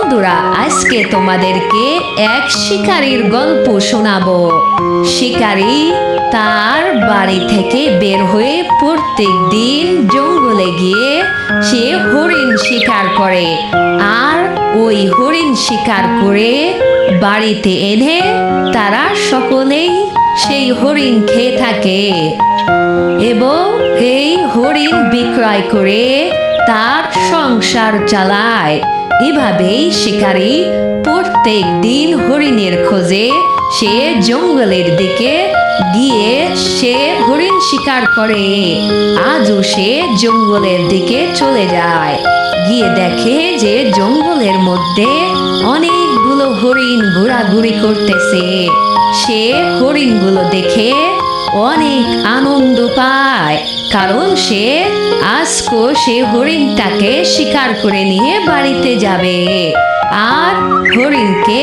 বন্ধুরা, আজকে তোমাদেরকে এক শিকারীর গল্প শোনাবো। শিকারী তার বাড়ি থেকে বের হয়ে প্রত্যেক দিন জঙ্গলে গিয়ে সে হরিণ শিকার করে, আর ওই হরিণ শিকার করে বাড়িতে এনে তারা সকলেই সেই হরিণ খেয়ে থাকে এবং এই হরিণ বিক্রয় করে তার সংসার চালায়। এভাবেই শিকারী প্রত্যেক দিন হরিণের খোঁজে সে জঙ্গলের দিকে গিয়ে সে হরিণ শিকার করে। আজও সে জঙ্গলের দিকে চলে যায়, গিয়ে দেখে যে জঙ্গলের মধ্যে অনেকগুলো হরিণ ঘোরাঘুরি করতেছে। সে হরিণগুলো দেখে অনেক আনন্দ পায়, কারণ সে আজকে সে হরিণটাকে শিকার করে নিয়ে বাড়িতে যাবে আর হরিণকে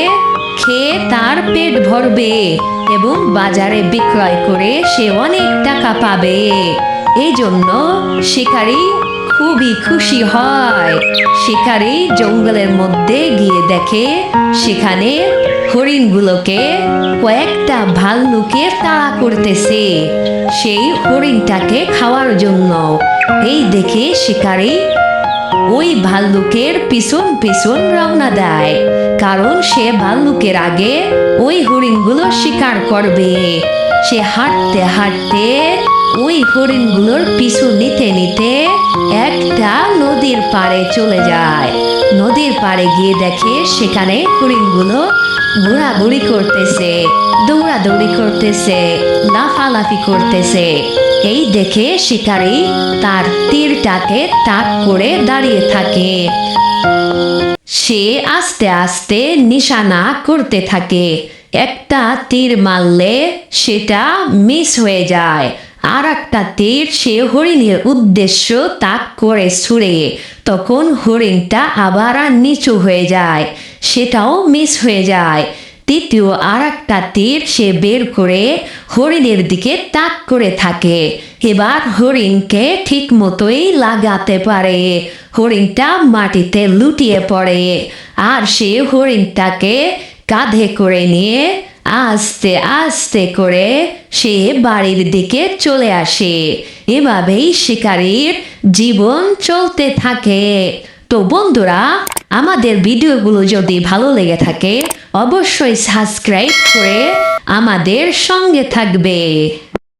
খেয়ে তার পেট ভরবে এবং বাজারে বিক্রয় করে সে অনেক টাকা পাবে। এই জন্য শিকারী খুবই খুশি হয়। শিকারী জঙ্গলের মধ্যে গিয়ে দেখে সেখানে হরিণগুলোকে কয়েকটা ভাল্লুকে তাড়া করতেছে সেই হরিণটাকে খাওয়ার জন্য। এই দেখে শিকারী ওই ভাল্লুকের পিছন পিছন রওনা দেয়, কারণ সে ভাল্লুকের আগে ওই হরিণগুলো শিকার করবে। সে হাঁটতে হাঁটতে ওই হরিণগুলোর পিছু নিতে নিতে একটা নদীর পাড়ে চলে যায়। নদীর পাড়ে গিয়ে দেখে সেখানে হরিণগুলো ঘোরাঘুরি করতেছে, দৌড়াদৌড়ি করতেছে, লাফালাফি করতেছে। এই দেখে শিকারী তার তীরটাকে তাক করে দাঁড়িয়ে থাকে। সে আস্তে আস্তে নিশানা করতে থাকে। একটা তীর মারলে সেটা মিস হয়ে যায়, আর একটা তীর সে হরিণের উদ্দেশ্য তাক করে ছুঁড়ে তখন হরিণটা আবার নিচু হয়ে যায়, সেটাও মিস হয়ে যায়। তৃতীয় আর একটা তীর সে বের করে হরিণের দিকে তাক করে থাকে। এবার হরিণকে ঠিক মতোই লাগাতে পারে। হরিণটা মাটিতে লুটিয়ে পড়ে আর সে হরিণটাকে কাঁধে করে নিয়ে আস্তে আস্তে করে সে বাড়ির দিকে চলে আসে। এভাবেই শিকারীর জীবন চলতে থাকে। তো বন্ধুরা, আমাদের ভিডিওগুলো যদি ভালো লেগে থাকে অবশ্যই সাবস্ক্রাইব করে আমাদের সঙ্গে থাকবে।